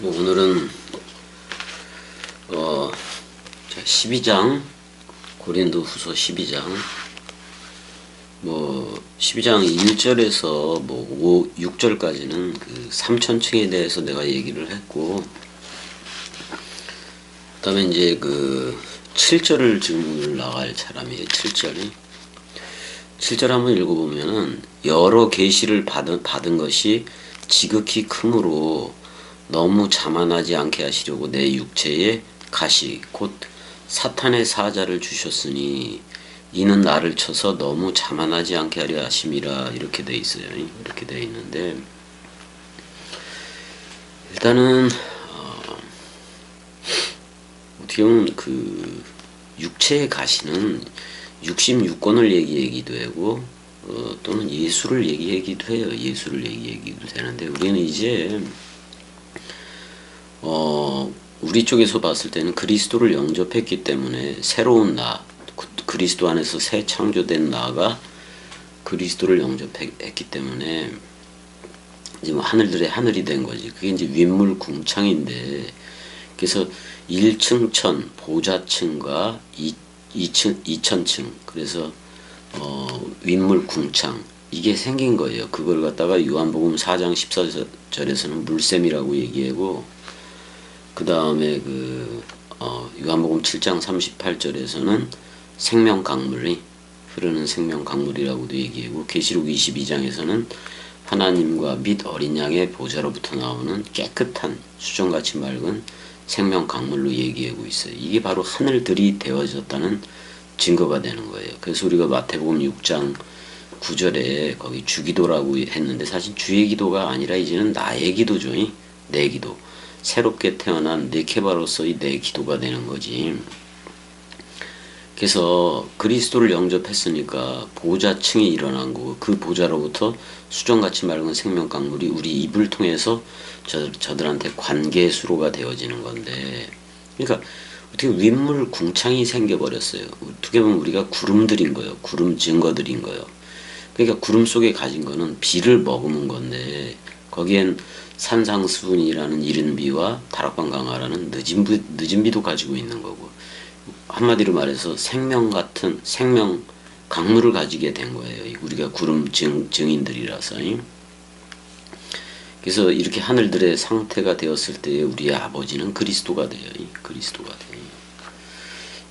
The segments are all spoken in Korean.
오늘은 12장 고린도후서 12장 12장 1절에서 6절까지는 그 삼천층에 대해서 내가 얘기를 했고, 그다음에 이제 그 7절을 지금 오늘 나갈 사람이에요. 7절 한번 읽어보면은, 여러 계시를 받은 것이 지극히 크므로 너무 자만하지 않게 하시려고 내 육체에 가시 곧 사탄의 사자를 주셨으니 이는 나를 쳐서 너무 자만하지 않게 하려 하심이라. 이렇게 돼 있어요. 이렇게 돼 있는데, 일단은 어떻게 보면 그 육체의 가시는 66권을 얘기하기도 하고 또는 예수를 얘기하기도 해요. 예수를 얘기하기도 되는데, 우리는 이제 우리 쪽에서 봤을 때는 그리스도를 영접했기 때문에 새로운 나, 그리스도 안에서 새 창조된 나가 그리스도를 영접했기 때문에 이제 하늘들의 하늘이 된 거지. 그게 이제 윗물궁창인데, 그래서 1층천 보좌층과 2천층, 그래서 윗물궁창, 이게 생긴 거예요. 그걸 갖다가 요한복음 4장 14절에서는 물샘이라고 얘기하고, 그 다음에 요한복음 7장 38절에서는 생명강물이 흐르는 생명강물이라고도 얘기하고, 계시록 22장에서는 하나님과 및 어린 양의 보좌로부터 나오는 깨끗한 수정같이 맑은 생명강물로 얘기하고 있어요. 이게 바로 하늘들이 되어졌다는 증거가 되는 거예요. 그래서 우리가 마태복음 6장 9절에 거기 주기도라고 했는데, 사실 주의 기도가 아니라 이제는 나의 기도죠. 내 기도. 새롭게 태어난 네케바로서의 내 기도가 되는 거지. 그래서 그리스도를 영접했으니까 보좌층이 일어난 거고, 그 보좌로부터 수정같이 맑은 생명강물이 우리 입을 통해서 저들한테 관계수로가 되어지는 건데, 그러니까 어떻게 윗물 궁창이 생겨버렸어요. 어떻게 보면 우리가 구름들인 거예요. 구름 증거들인 거예요. 그러니까 구름 속에 가진 거는 비를 머금은 건데, 거기엔 산상수훈이라는 이른 비와 다락방강하라는 늦은 비도 가지고 있는 거고, 한마디로 말해서 생명 같은 생명 강물을 가지게 된 거예요. 우리가 구름 증인들이라서. 그래서 이렇게 하늘들의 상태가 되었을 때 우리의 아버지는 그리스도가 돼요. 그리스도가 돼요.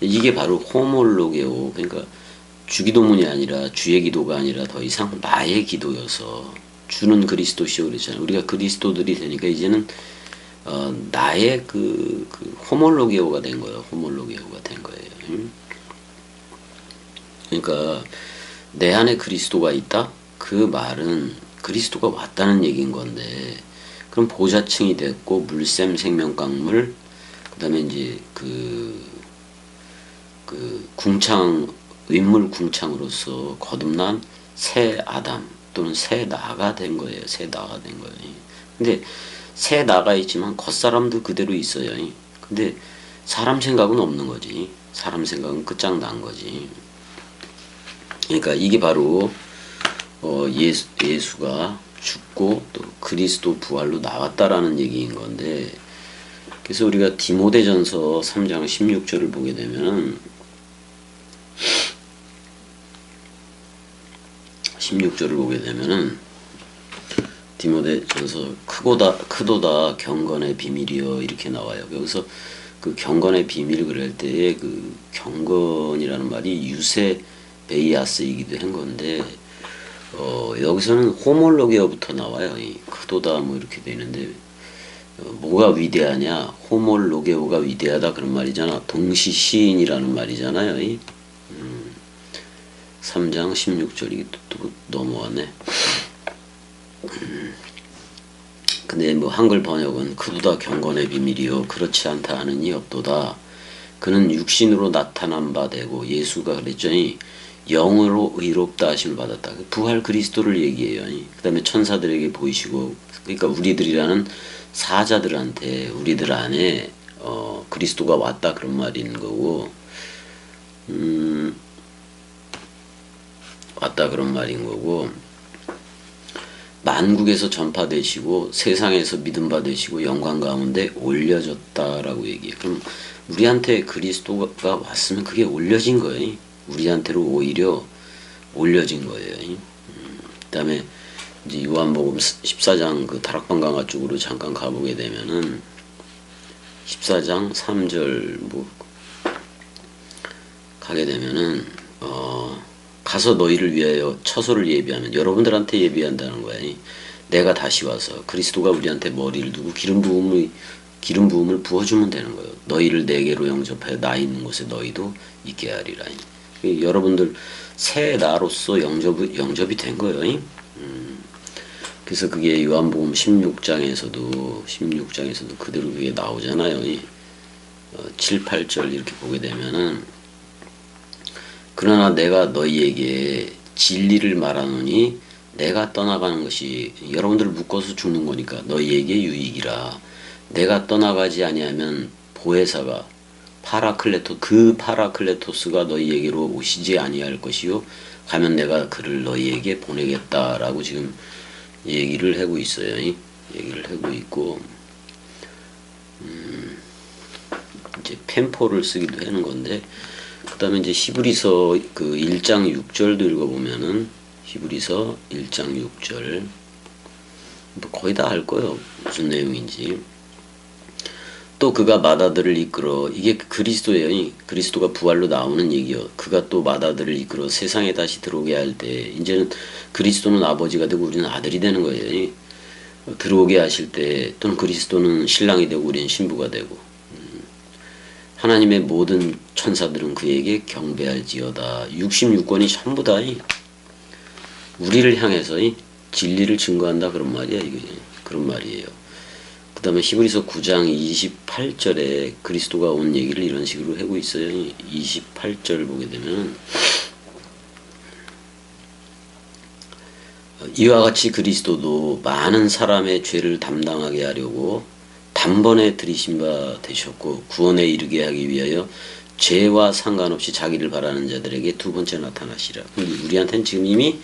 이게 바로 호몰로게오, 그러니까 주기도문이 아니라 주의 기도가 아니라 더 이상 나의 기도여서, 주는 그리스도시오 그랬잖아요. 우리가 그리스도들이 되니까 이제는 나의 그 호몰로게오가 된 거예요. 호몰로게오가 된 거예요. 그러니까 내 안에 그리스도가 있다? 그 말은 그리스도가 왔다는 얘기인 건데, 그럼 보좌층이 됐고 물샘 생명강물, 그다음에 이제 그 궁창, 윗물 궁창으로서 거듭난 새 아담 또는 새 나가 된 거예요. 새 나가 된 거예요. 근데 새 나가 있지만 겉사람도 그대로 있어요. 근데 사람 생각은 없는 거지. 사람 생각은 끝장난 거지. 그러니까 이게 바로 예수가 죽고 또 그리스도 부활로 나왔다라는 얘기인 건데, 그래서 우리가 디모데전서 3장 16절을 보게 되면, 16절을 보게 되면은 디모데전서 크도다 경건의 비밀이여 이렇게 나와요. 여기서 그 경건의 비밀을 그럴 때에 그 경건이라는 말이 유세베이아스이기도 한 건데, 여기서는 호몰로게어부터 나와요. 크도다 이렇게 돼 있는데, 뭐가 위대하냐? 호몰로게오가 위대하다 그런 말이잖아. 동시시인이라는 말이잖아요. 3장 16절이 또 넘어왔네. 근데 한글 번역은 크도다 경건의 비밀이요 그렇지 않다 하느니 없도다. 그는 육신으로 나타난 바 되고, 예수가 그랬죠. 영으로 의롭다 하심을 받았다. 부활 그리스도를 얘기해요. 그 다음에 천사들에게 보이시고, 그러니까 우리들이라는 사자들한테 우리들 안에 그리스도가 왔다 그런 말인 거고, 왔다 그런 말인 거고, 만국에서 전파되시고 세상에서 믿음 받으시고 영광 가운데 올려졌다라고 얘기해. 그럼 우리한테 그리스도가 왔으면 그게 올려진 거예요. 우리한테로 오히려 올려진 거예요. 그다음에 이제 요한복음 14장 그 다락방 강화 쪽으로 잠깐 가보게 되면은 14장 3절 뭐 가게 되면은 가서 너희를 위하여 처소를 예비하면, 여러분들한테 예비한다는 거야. 내가 다시 와서 그리스도가 우리한테 머리를 두고 기름 부음을 부어주면 되는 거예요. 너희를 내게로 영접하여 나 있는 곳에 너희도 있게 하리라. 여러분들 새 나로서 영접이 된 거예요. 그래서 그게 요한복음 16장에서도 그대로 그게 나오잖아요. 7, 8절 이렇게 보게 되면은, 그러나 내가 너희에게 진리를 말하노니 내가 떠나가는 것이, 여러분들을 묶어서 죽는 거니까 너희에게 유익이라. 내가 떠나가지 아니하면 보혜사가 파라클레토스가 너희에게로 오시지 아니할 것이요 가면 내가 그를 너희에게 보내겠다라고 지금 얘기를 하고 있어요. 얘기를 하고 있고, 이제 펜포를 쓰기도 하는 건데, 그 다음에 이제 히브리서 그 1장 6절도 읽어보면은, 히브리서 1장 6절 뭐 거의 다 알 거예요, 무슨 내용인지. 또 그가 마다들을 이끌어, 이게 그리스도예요. 그리스도가 부활로 나오는 얘기요. 그가 또 마다들을 이끌어 세상에 다시 들어오게 할 때, 이제는 그리스도는 아버지가 되고 우리는 아들이 되는 거예요. 들어오게 하실 때, 또는 그리스도는 신랑이 되고 우리는 신부가 되고, 하나님의 모든 천사들은 그에게 경배할지어다. 66권이 전부 다 우리를 향해서 진리를 증거한다, 그런 말이야. 이거 그런 말이에요. 그 다음에 히브리서 9장 28절에 그리스도가 온 얘기를 이런 식으로 하고 있어요. 28절 보게 되면, 이와 같이 그리스도도 많은 사람의 죄를 담당하게 하려고 단번에 들이신 바 되셨고 구원에 이르게 하기 위하여 죄와 상관없이 자기를 바라는 자들에게 두 번째 나타나시라. 우리한테는 지금 이미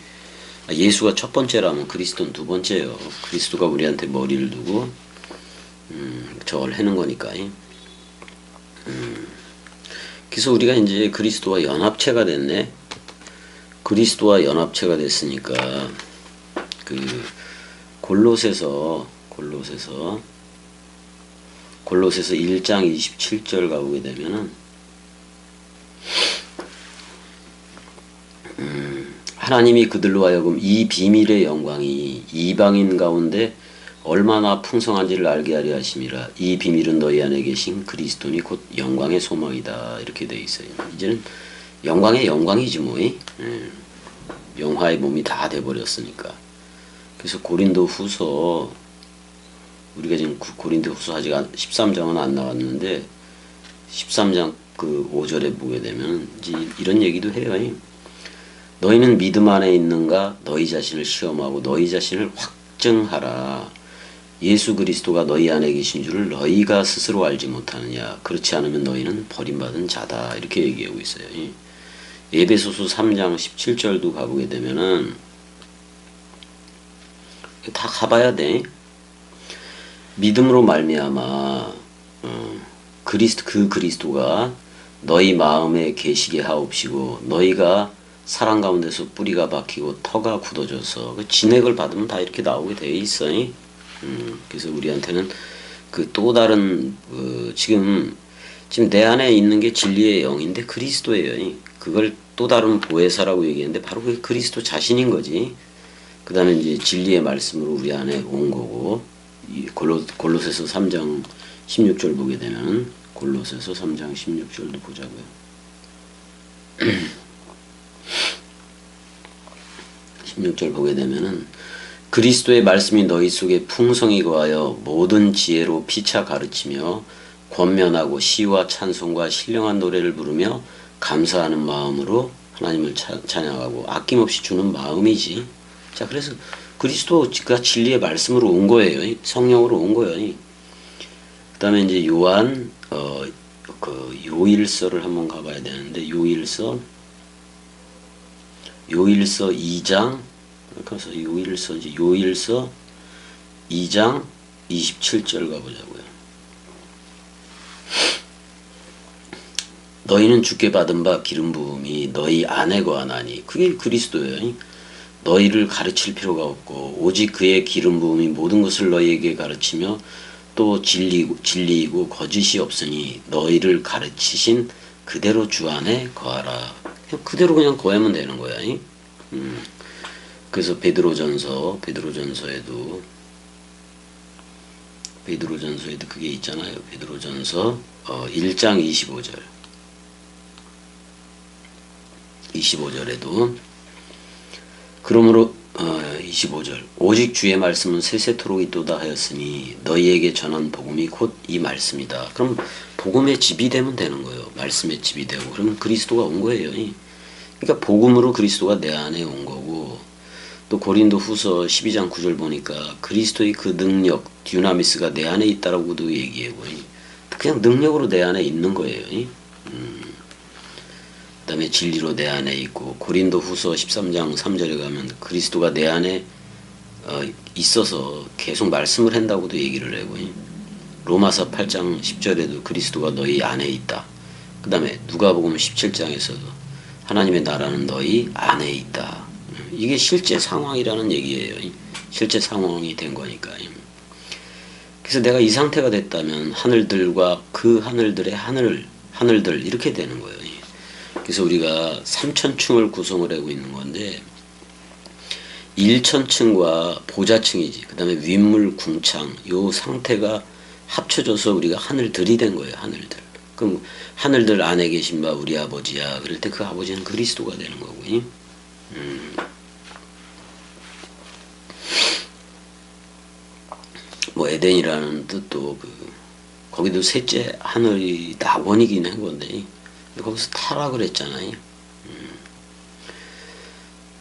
예수가 첫 번째라면 그리스도는 두 번째예요. 그리스도가 우리한테 머리를 두고 저걸 해는 거니까. 그래서 우리가 이제 그리스도와 연합체가 됐네. 그리스도와 연합체가 됐으니까 그 골로새서 1장 27절 가보게 되면은, 하나님이 그들로 하여금 이 비밀의 영광이 이방인 가운데 얼마나 풍성한지를 알게 하려 하심이라. 이 비밀은 너희 안에 계신 그리스도니 곧 영광의 소망이다. 이렇게 돼 있어요. 이제는 영광의 영광이지 뭐. 영화의 몸이 다 돼버렸으니까. 그래서 고린도 후서, 우리가 지금 고린도 후서 아직 13장은 안 나왔는데 13장 그 5절에 보게 되면 이제 이런 얘기도 해요. 너희는 믿음 안에 있는가? 너희 자신을 시험하고 너희 자신을 확증하라. 예수 그리스도가 너희 안에 계신 줄을 너희가 스스로 알지 못하느냐? 그렇지 않으면 너희는 버림받은 자다. 이렇게 얘기하고 있어요. 에베소서 3장 17절도 가보게 되면은, 다 가봐야 돼. 믿음으로 말미암아 그리스도가 너희 마음에 계시게 하옵시고 너희가 사랑 가운데서 뿌리가 박히고 터가 굳어져서 그 진액을 받으면 다 이렇게 나오게 돼 있어. 그래서 우리한테는 그 또 다른 지금 내 안에 있는 게 진리의 영인데 그리스도예요. 그걸 또 다른 보혜사라고 얘기했는데 바로 그게 그리스도 자신인 거지. 그 다음에 이제 진리의 말씀으로 우리 안에 온 거고, 골로새서 3장 16절 보게 되면, 골로새서 3장 16절도 보자고요. 16절 보게 되면은, 그리스도의 말씀이 너희 속에 풍성히 거하여 모든 지혜로 피차 가르치며 권면하고 시와 찬송과 신령한 노래를 부르며 감사하는 마음으로 하나님을 찬양하고, 아낌없이 주는 마음이지. 자, 그래서 그리스도가 진리의 말씀으로 온 거예요. 성령으로 온 거예요. 그 다음에 이제 요한, 그 요일서를 한번 가봐야 되는데, 요일서 2장 그래서 요일서 2장 27절 가보자고요. 너희는 주께 받은 바 기름 부음이 너희 안에 거하나니, 그게 그리스도예요. 너희를 가르칠 필요가 없고 오직 그의 기름 부음이 모든 것을 너희에게 가르치며 또 진리이고 거짓이 없으니 너희를 가르치신 그대로 주 안에 거하라. 그대로 그냥 거하면 되는 거야. 그래서 베드로전서에도 그게 있잖아요. 베드로전서 1장 25절에도 그러므로 25절 오직 주의 말씀은 세세토록 있도다 하였으니 너희에게 전한 복음이 곧 이 말씀이다. 그럼 복음의 집이 되면 되는 거예요. 말씀의 집이 되고 그러면 그리스도가 온 거예요. 그러니까 복음으로 그리스도가 내 안에 온 거고, 또 고린도 후서 12장 9절 보니까 그리스도의 그 능력 듀나미스가 내 안에 있다라고도 얘기하고, 그냥 능력으로 내 안에 있는 거예요. 그 다음에 진리로 내 안에 있고, 고린도 후서 13장 3절에 가면 그리스도가 내 안에 있어서 계속 말씀을 한다고도 얘기를 하고, 로마서 8장 10절에도 그리스도가 너희 안에 있다. 그 다음에 누가복음 17장에서도 하나님의 나라는 너희 안에 있다. 이게 실제 상황이라는 얘기예요. 실제 상황이 된 거니까. 그래서 내가 이 상태가 됐다면 하늘들과 그 하늘들의 하늘들 이렇게 되는 거예요. 그래서 우리가 3천층을 구성을 하고 있는 건데 1천층과 보좌층이지, 그 다음에 윗물 궁창, 요 상태가 합쳐져서 우리가 하늘들이 된 거예요. 하늘들. 그럼 하늘들 안에 계신 바 우리 아버지야. 그럴 때 그 아버지는 그리스도가 되는 거고요. 뭐 에덴이라는 뜻도 거기도 셋째 하늘이 낙원이긴 한 건데 거기서 타락을 했잖아요.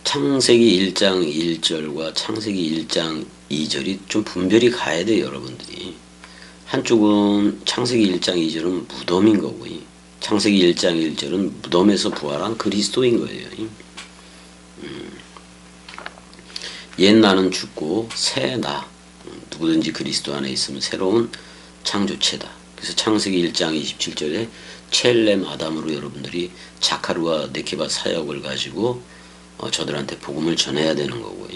창세기 1장 1절과 창세기 1장 2절이 좀 분별이 가야 돼요, 여러분들이. 한쪽은 창세기 1장 2절은 무덤인 거고요. 창세기 1장 1절은 무덤에서 부활한 그리스도인 거예요. 옛 나는 죽고 새 나, 누구든지 그리스도 안에 있으면 새로운 창조체다. 그래서 창세기 1장 27절에 첼렘 아담으로 여러분들이 자카르와 네케바 사역을 가지고 저들한테 복음을 전해야 되는 거고요.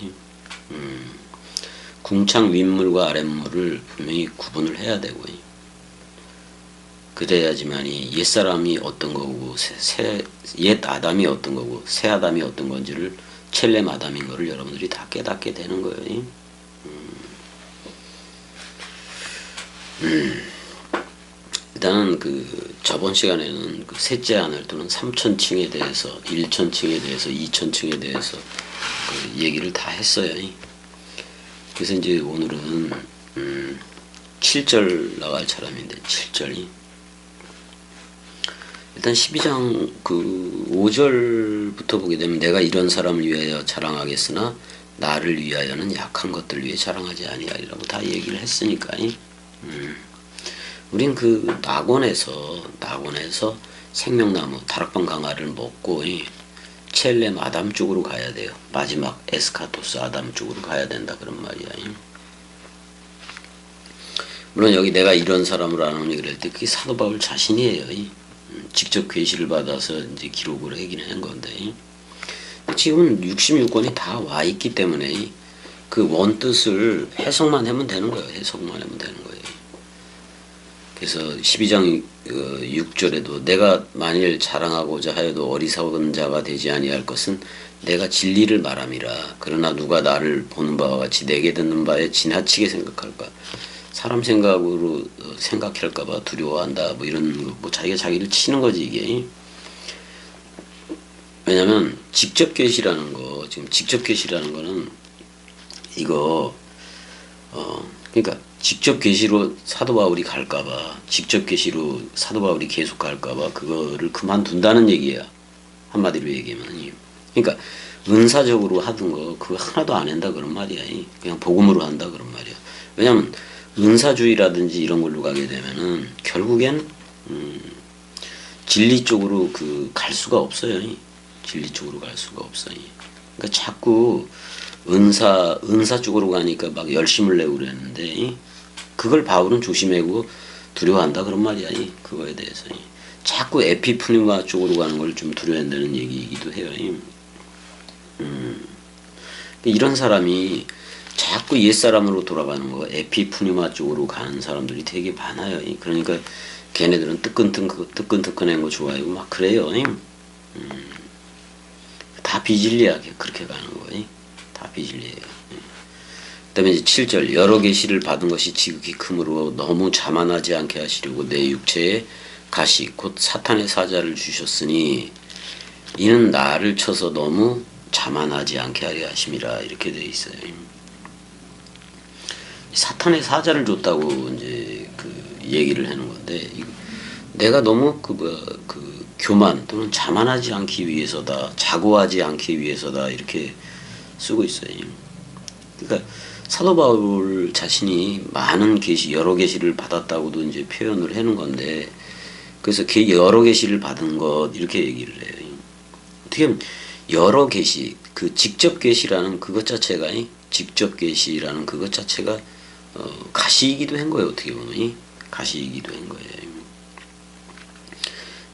궁창 윗물과 아랫물을 분명히 구분을 해야 되고요. 그래야지만이 옛사람이 어떤 거고 옛 아담이 어떤 거고 새 아담이 어떤 건지를 첼렘 아담인 거를 여러분들이 다 깨닫게 되는 거예요. 일단은 저번 시간에는 셋째 하늘 또는 3천층에 대해서, 1천층에 대해서, 2천층에 대해서 얘기를 다 했어요. 그래서 이제 오늘은 7절 나갈 사람인데 7절이 일단 12장 5절부터 보게 되면 내가 이런 사람을 위하여 자랑하겠으나 나를 위하여는 약한 것들 위해 자랑하지 아니하리라고 다 얘기를 했으니까 우린 낙원에서 생명나무 다락방 강화를 먹고 첼렘 아담 쪽으로 가야 돼요. 마지막 에스카토스 아담 쪽으로 가야 된다 그런 말이야. 물론 여기 내가 이런 사람을 아노니 그럴 때 그게 사도 바울 자신이에요. 직접 계시를 받아서 이제 기록을 하긴 한 건데 지금 66권이 다 와 있기 때문에 그 원뜻을 해석만 하면 되는 거예요. 해석만 하면 되는 거예요. 그래서 12장 6절에도 내가 만일 자랑하고자 하여도 어리석은 자가 되지 아니할 것은 내가 진리를 말함이라. 그러나 누가 나를 보는 바와 같이 내게 듣는 바에 지나치게 생각할까, 사람 생각으로 생각할까 봐 두려워한다, 뭐 이런 뭐 자기가 자기를 치는 거지 이게. 왜냐면 직접 계시라는 거, 지금 직접 계시라는 거는 이거 그러니까 직접 계시로 사도 바울이 갈까봐, 직접 계시로 사도 바울이 계속 갈까봐 그거를 그만둔다는 얘기야. 한마디로 얘기하면. 그러니까 은사적으로 하던 거 그거 하나도 안 한다 그런 말이야. 그냥 복음으로 한다 그런 말이야. 왜냐면 은사주의라든지 이런 걸로 가게 되면은 결국엔 진리 쪽으로 갈 수가 없어요. 진리 쪽으로 갈 수가 없어요. 그러니까 자꾸 은사 쪽으로 가니까 막 열심을 내고 그랬는데 그걸 바울은 조심하고 두려워한다 그런 말이야. 그거에 대해서 자꾸 에피프니마 쪽으로 가는 걸 좀 두려워한다는 얘기이기도 해요. 이런 사람이 자꾸 옛사람으로 돌아가는 거, 에피푸니마 쪽으로 가는 사람들이 되게 많아요. 그러니까 걔네들은 뜨끈뜨끈한 거 좋아하고 막 그래요. 다 비진리야 그렇게 가는 거예요. 다 비진리예요. 그다음에 이제 7절 여러 계시를 받은 것이 지극히 크므로 너무 자만하지 않게 하시려고 내 육체에 가시 곧 사탄의 사자를 주셨으니 이는 나를 쳐서 너무 자만하지 않게 하려 하심이라 이렇게 돼 있어요. 사탄의 사자를 줬다고 이제 그 얘기를 하는 건데 내가 너무 그 교만 또는 자만하지 않기 위해서다, 자고하지 않기 위해서다 이렇게 쓰고 있어요. 그러니까 사도 바울 자신이 많은 계시, 여러 계시를 받았다고도 이제 표현을 하는 건데 그래서 여러 계시를 받은 것 이렇게 얘기를 해요. 어떻게 보면 여러 계시, 그 직접 계시라는 그것 자체가 가시이기도 한 거예요. 어떻게 보면 가시이기도 한 거예요.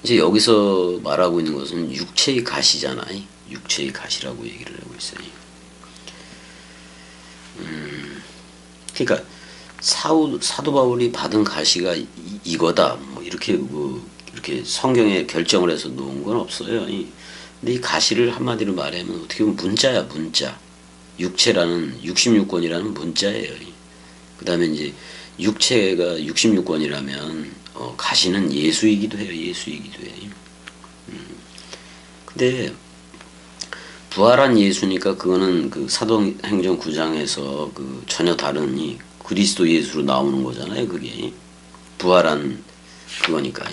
이제 여기서 말하고 있는 것은 육체의 가시잖아요. 육체의 가시라고 얘기를 하고 있어요. 그러니까 사도 바울이 받은 가시가 이거다. 이렇게 성경에 결정을 해서 놓은 건 없어요. 근데 이 가시를 한마디로 말하면 어떻게 보면 문자야, 문자. 육체라는 66권이라는 문자예요. 그 다음에 이제 육체가 66권이라면 가시는 예수이기도 해요. 예수이기도 해요. 근데 부활한 예수니까 그거는 그 사도행전 9장에서 그 전혀 다른 그리스도 예수로 나오는 거잖아요. 그게 부활한 그거니까.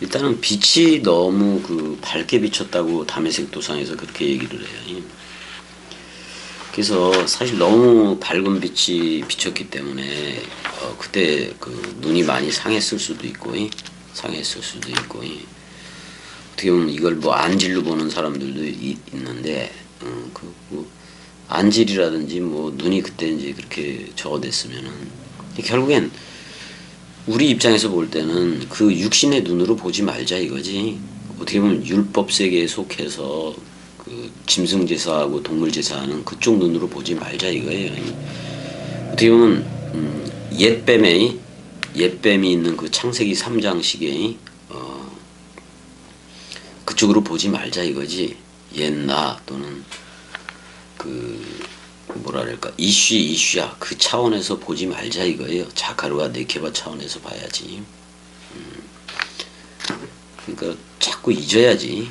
일단은 빛이 너무 그 밝게 비쳤다고 다메섹 도상에서 그렇게 얘기를 해요. 그래서 사실 너무 밝은 빛이 비쳤기 때문에 그때 그 눈이 많이 상했을 수도 있고 어떻게 보면 이걸 뭐 안질로 보는 사람들도 있는데 안질이라든지 뭐 눈이 그때 이제 그렇게 저어됐으면은 결국엔 우리 입장에서 볼 때는 그 육신의 눈으로 보지 말자 이거지. 어떻게 보면 율법 세계에 속해서 그 짐승 제사하고 동물 제사하는 그쪽 눈으로 보지 말자 이거예요. 어떻게 보면 옛뱀이 있는 그 창세기 3장식의 그쪽으로 보지 말자 이거지. 옛나 또는 이슈야 그 차원에서 보지 말자 이거예요. 자카르와 네케바 차원에서 봐야지. 그러니까 자꾸 잊어야지.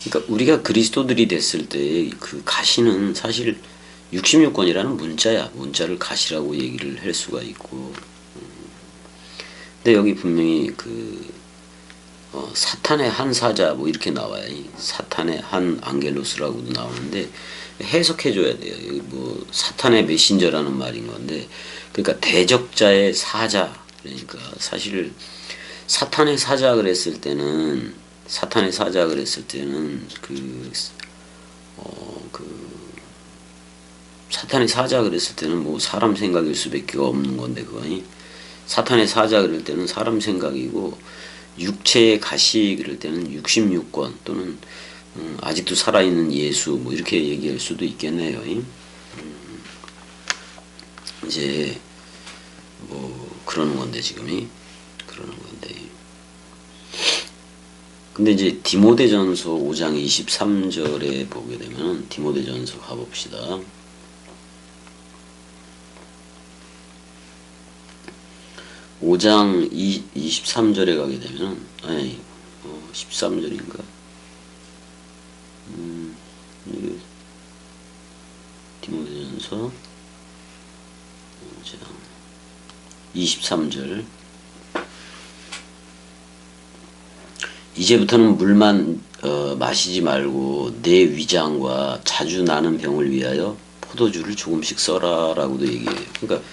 그러니까 우리가 그리스도들이 됐을 때 그 가시는 사실 66권이라는 문자야. 문자를 가시라고 얘기를 할 수가 있고. 근데 여기 분명히 사탄의 한 사자 뭐 이렇게 나와요. 사탄의 한 앙겔로스라고도 나오는데 해석해줘야 돼요. 여기 뭐 사탄의 메신저라는 말인 건데 그러니까 대적자의 사자. 그러니까 사실 사탄의 사자 그랬을 때는 사탄의 사자 그랬을 때는 뭐 사람 생각일 수밖에 없는 건데 그거니 사탄의 사자 그럴 때는 사람 생각이고 육체의 가시 그럴 때는 66권 또는 아직도 살아있는 예수 뭐 이렇게 얘기할 수도 있겠네요. 이제 뭐 그러는 건데 지금이 그러는 건데 근데 이제 디모데전서 5장 23절에 보게 되면 디모데전서 가봅시다. 5장 23절에 가게 되면 13절인가 디모데전서 5장 23절 이제부터는 물만 마시지 말고 내 위장과 자주 나는 병을 위하여 포도주를 조금씩 써라라고도 얘기해요. 그러니까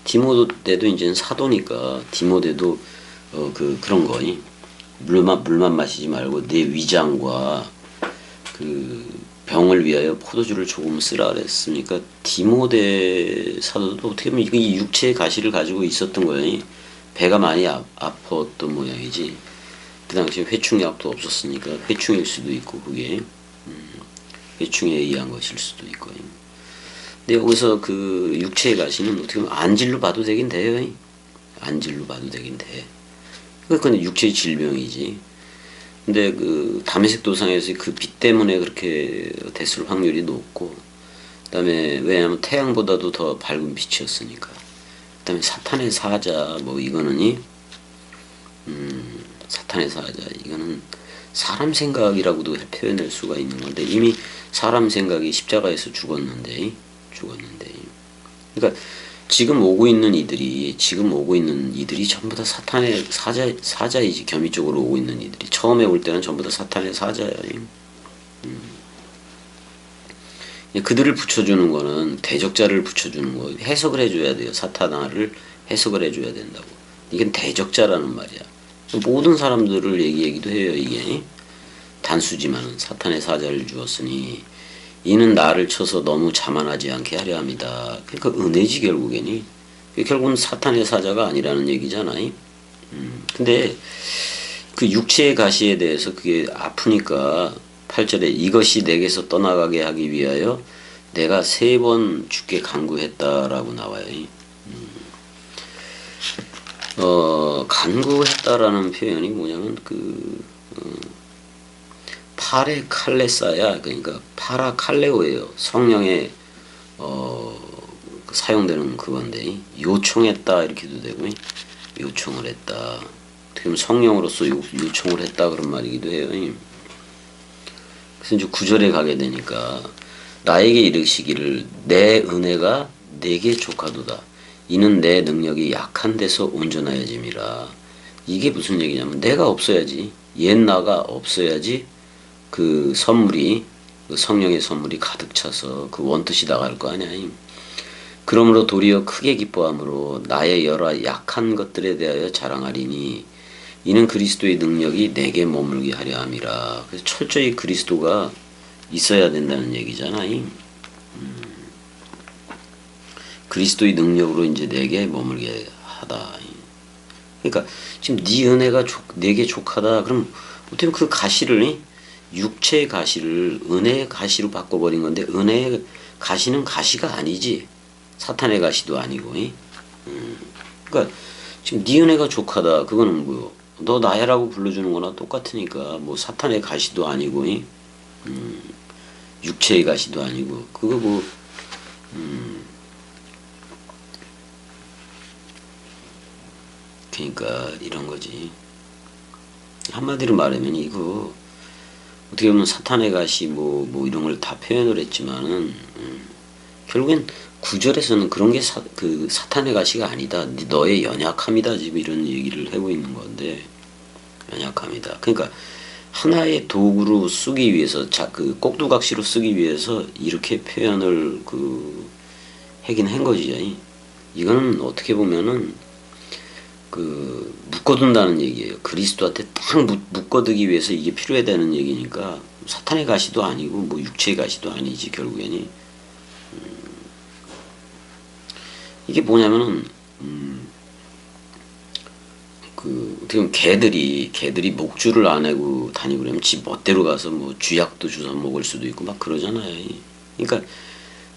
디모데도 이제는 사도니까 디모데도 그런 거니 물만 마시지 말고 내 위장과 그 병을 위하여 포도주를 조금 쓰라 그랬으니까 디모데 사도도 어떻게 보면 이 육체의 가시를 가지고 있었던 거예요. 배가 많이 아팠던 모양이지. 그 당시에 회충약도 없었으니까 회충일 수도 있고 그게 회충에 의한 것일 수도 있고. 근데 여기서 그 육체의 가시는 어떻게 보면 안질로 봐도 되긴 돼요. 안질로 봐도 되긴 돼. 그건 육체의 질병이지. 근데 그 다메섹 도상에서 그 빛 때문에 그렇게 됐을 확률이 높고, 그다음에 왜냐하면 태양보다도 더 밝은 빛이었으니까. 그다음에 사탄의 사자 뭐 이거는 사탄의 사자 이거는 사람 생각이라고도 표현할 수가 있는 건데 이미 사람 생각이 십자가에서 죽었는데. 그러니까 지금 오고 있는 이들이 전부 다 사탄의 사자이지. 겸이적으로 오고 있는 이들이 처음에 올 때는 전부 다 사탄의 사자야. 그들을 붙여주는 거는 대적자를 붙여주는 거 해석을 해줘야 돼요. 사탄아를 해석을 해줘야 된다고. 이건 대적자라는 말이야. 모든 사람들을 얘기하기도 해요. 이게 단수지만은 사탄의 사자를 주었으니 이는 나를 쳐서 너무 자만하지 않게 하려 합니다. 그러니까 은혜지 결국에는. 결국은 사탄의 사자가 아니라는 얘기잖아. 근데 그 육체의 가시에 대해서 그게 아프니까 8절에 이것이 내게서 떠나가게 하기 위하여 내가 3번 주께 간구했다라고 나와요. 간구했다라는 표현이 뭐냐면 파레칼레사야. 그러니까 파라칼레오예요. 성령에 사용되는 그건데 요청했다 이렇게도 되고 요청을 했다. 어떻게 보면 성령으로서 요청을 했다 그런 말이기도 해요. 그래서 이제 9절에 가게 되니까 나에게 이르시기를 내 은혜가 내게 족하도다. 이는 내 능력이 약한 데서 온전하여짐이라. 이게 무슨 얘기냐면 내가 없어야지. 옛 나가 없어야지 그 선물이 그 성령의 선물이 가득 차서 그 원뜻이 나갈 거 아니야. 그러므로 도리어 크게 기뻐함으로 나의 여러 약한 것들에 대하여 자랑하리니 이는 그리스도의 능력이 내게 머물게 하려 함이라. 그래서 철저히 그리스도가 있어야 된다는 얘기잖아. 그리스도의 능력으로 이제 내게 머물게 하다. 그러니까 지금 네 은혜가 내게 족하다. 그럼 어떻게 그 가시를 육체의 가시를 은혜의 가시로 바꿔버린 건데 은혜의 가시는 가시가 아니지. 사탄의 가시도 아니고. 그러니까 지금 네 은혜가 족하다. 그거는 뭐요? 너 나야라고 불러주는 거나 똑같으니까 뭐 사탄의 가시도 아니고 육체의 가시도 아니고 그거 뭐 그러니까 이런 거지. 한마디로 말하면 이거 어떻게 보면 사탄의 가시 뭐 이런 걸 다 표현을 했지만은 결국엔 9절에서는 그런 게 그 사탄의 가시가 아니다. 너의 연약함이다. 지금 이런 얘기를 하고 있는 건데 연약함이다. 그러니까 하나의 도구로 쓰기 위해서 그 꼭두각시로 쓰기 위해서 이렇게 표현을 하긴 한 거지. 이거는 어떻게 보면은 묶어둔다는 얘기예요. 그리스도한테 딱 묶어두기 위해서 이게 필요해야 되는 얘기니까 사탄의 가시도 아니고 뭐 육체의 가시도 아니지 결국에는. 이게 뭐냐면은 어떻게 보면 개들이 목줄을 안 하고 다니고 그러면 지 멋대로 가서 뭐 쥐약도 주워 먹을 수도 있고 막 그러잖아요. 그러니까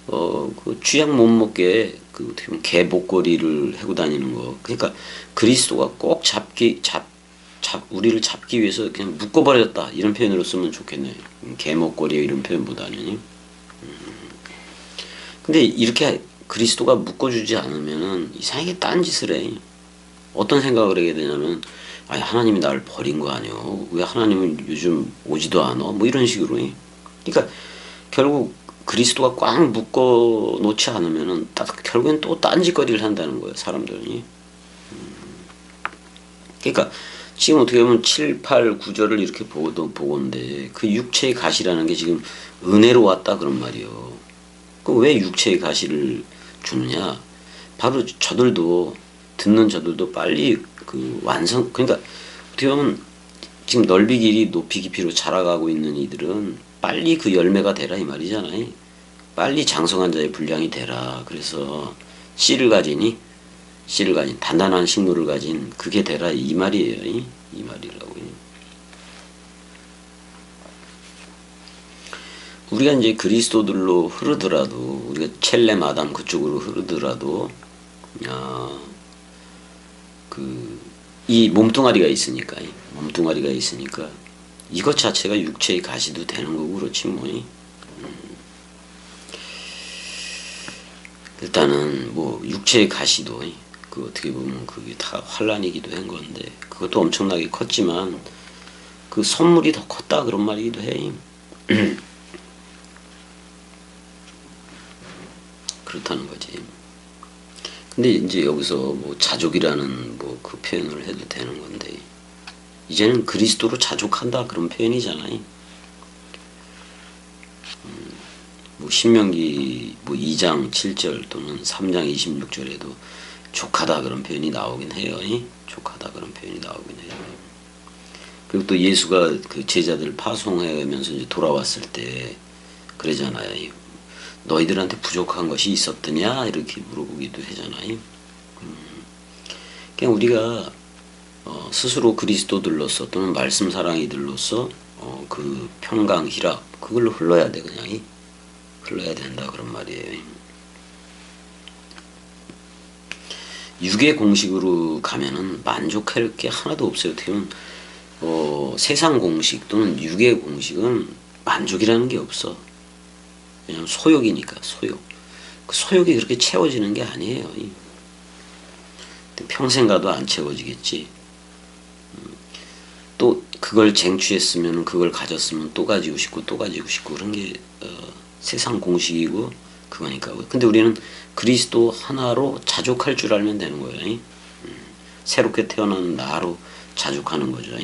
그 쥐약 못 먹게 어떻게 보면 개 목걸이를 하고 다니는 거. 그러니까 그리스도가 꼭 우리를 잡기 위해서 그냥 묶어버렸다 이런 표현으로 쓰면 좋겠네요. 개 목걸이 이런 표현보다는. 근데 이렇게 그리스도가 묶어주지 않으면은 이상하게 딴짓을 해. 어떤 생각을 하게 되냐면 아니 하나님이 나를 버린 거 아니요? 왜 하나님은 요즘 오지도 않아? 뭐 이런 식으로. 그러니까 결국 그리스도가 꽉 묶어 놓지 않으면은 결국엔 또 딴짓거리를 한다는 거예요, 사람들이. 그러니까 지금 어떻게 보면 7, 8, 9절을 이렇게 보건데 그 육체의 가시라는 게 지금 은혜로 왔다 그런 말이요. 그럼 왜 육체의 가시를 주느냐? 바로 듣는 저들도 빨리 그러니까 어떻게 보면 지금 넓이 길이 높이 깊이로 자라가고 있는 이들은 빨리 그 열매가 되라 이 말이잖아요. 빨리 장성한 자의 분량이 되라. 그래서 씨를 가진 단단한 식물을 가진 그게 되라 이 말이에요. 이 말이라고요. 우리가 이제 그리스도들로 흐르더라도 우리가 첼렘 아담 그쪽으로 흐르더라도 이 몸뚱아리가 있으니까 이것 자체가 육체의 가시도 되는 거고 그렇지 뭐. 일단은 뭐 육체의 가시도 그 어떻게 보면 그게 다 환란이기도 한 건데 그것도 엄청나게 컸지만 그 선물이 더 컸다 그런 말이기도 해. 그렇다는 거지. 근데 이제 여기서 뭐 자족이라는 뭐 그 표현을 해도 되는 건데 이제는 그리스도로 자족한다 그런 표현이잖아요. 뭐 신명기 뭐 2장 7절 또는 3장 26절에도 족하다 그런 표현이 나오긴 해요. 족하다 그런 표현이 나오긴 해요. 그리고 또 예수가 그 제자들 파송하면서 이제 돌아왔을 때 그러잖아요. 너희들한테 부족한 것이 있었더냐 이렇게 물어보기도 하잖아요. 그냥 우리가 스스로 그리스도들로서 또는 말씀 사랑이들로서 그 평강 희락 그걸로 흘러야 돼 그냥 흘러야 된다 그런 말이에요. 육의 공식으로 가면은 만족할 게 하나도 없어요. 어떻게 보면 세상 공식 또는 육의 공식은 만족이라는 게 없어. 왜냐면 소욕이니까 소욕. 그 소욕이 그렇게 채워지는 게 아니에요. 평생 가도 안 채워지겠지. 또 그걸 쟁취했으면 그걸 가졌으면 또 가지고 싶고 또 가지고 싶고 그런 게 세상 공식이고 그거니까. 근데 우리는 그리스도 하나로 자족할 줄 알면 되는 거예요. 새롭게 태어난 나로 자족하는 거죠.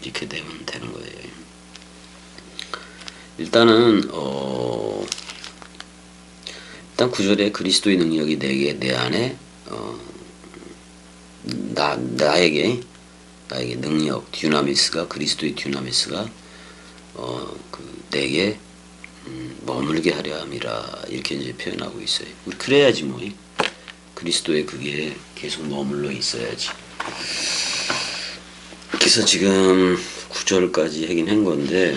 이렇게 되면 되는 거예요. 일단은 일단 9절에 그리스도의 능력이 내 안에 나에게 능력 듀나미스가 그리스도의 듀나미스가 내게 머물게 하려 함이라 이렇게 이제 표현하고 있어요. 우리 그래야지 뭐 그리스도의 그게 계속 머물러 있어야지. 그래서 지금 9절까지 하긴 한 건데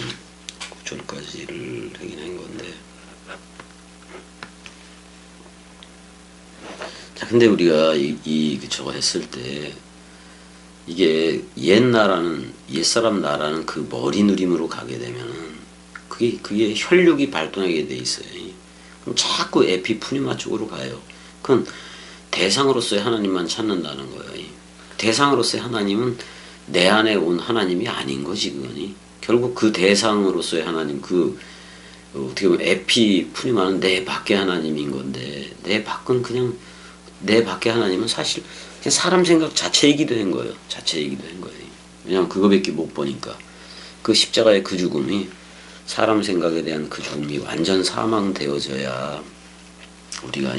9절까지를 하긴 한 건데 자 근데 우리가 저거 했을 때 이게 옛사람 나라는 그 머리 누림으로 가게 되면은 그게 혈육이 발동하게 돼 있어요. 그럼 자꾸 에피푸니마 쪽으로 가요. 그건 대상으로서의 하나님만 찾는다는 거예요. 대상으로서의 하나님은 내 안에 온 하나님이 아닌 거지 그거니. 결국 그 대상으로서의 하나님 어떻게 보면 에피푸니마는 내 밖의 하나님인 건데 내 밖은 그냥 내 밖의 하나님은 사실 그냥 사람 생각 자체이기도 한 거예요. 왜냐면 그거밖에 못 보니까 그 십자가의 그 죽음이 사람 생각에 대한 그 죽음이 완전 사망되어져야 우리가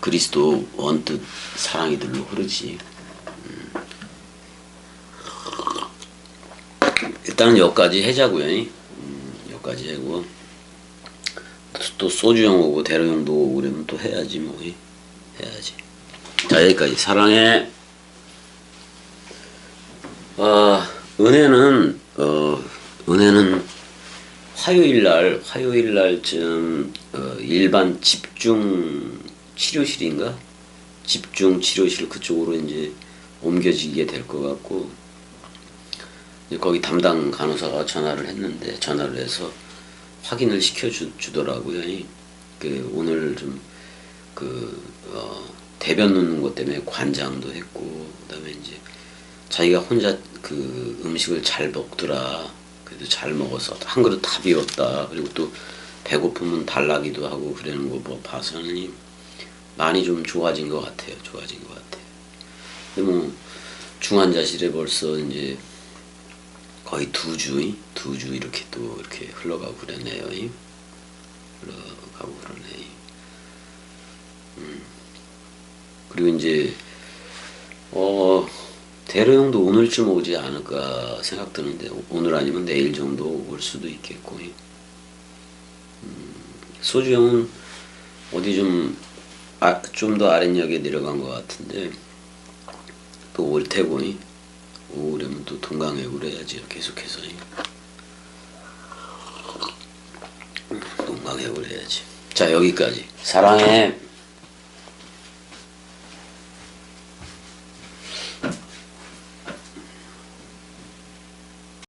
그리스도 원뜻 사랑이들로 흐르지. 일단은 여기까지 하자고요. 여기까지 하고 또 소주형 오고 대로형도 오고 그러면 또 해야지 뭐. 해야지. 자 여기까지. 사랑해. 은혜는 화요일 날쯤 일반 집중 치료실인가? 집중 치료실 그쪽으로 이제 옮겨지게 될 것 같고 거기 담당 간호사가 전화를 해서 확인을 시켜주더라고요. 오늘 좀 대변 넣는 것 때문에 관장도 했고 그다음에 이제 자기가 혼자 그 음식을 잘 먹더라. 그래도 잘 먹어서 한 그릇 다 비웠다. 그리고 또 배고프면 달라기도 하고 그러는 거 뭐 봐서는 많이 좀 좋아진 것 같아요. 근데 뭐 중환자실에 벌써 이제 거의 2주 이렇게 또 이렇게 흘러가고 그러네요. 그리고 이제 대로 형도 오늘쯤 오지 않을까 생각드는데 오늘 아니면 내일 정도 올 수도 있겠고. 소주 형은 어디 좀 더 아랫역에 내려간 것 같은데 또 올 테고 오려면 또 동강해구를 해야지 계속해서. 동강해구를 해야지. 자, 여기까지. 사랑해.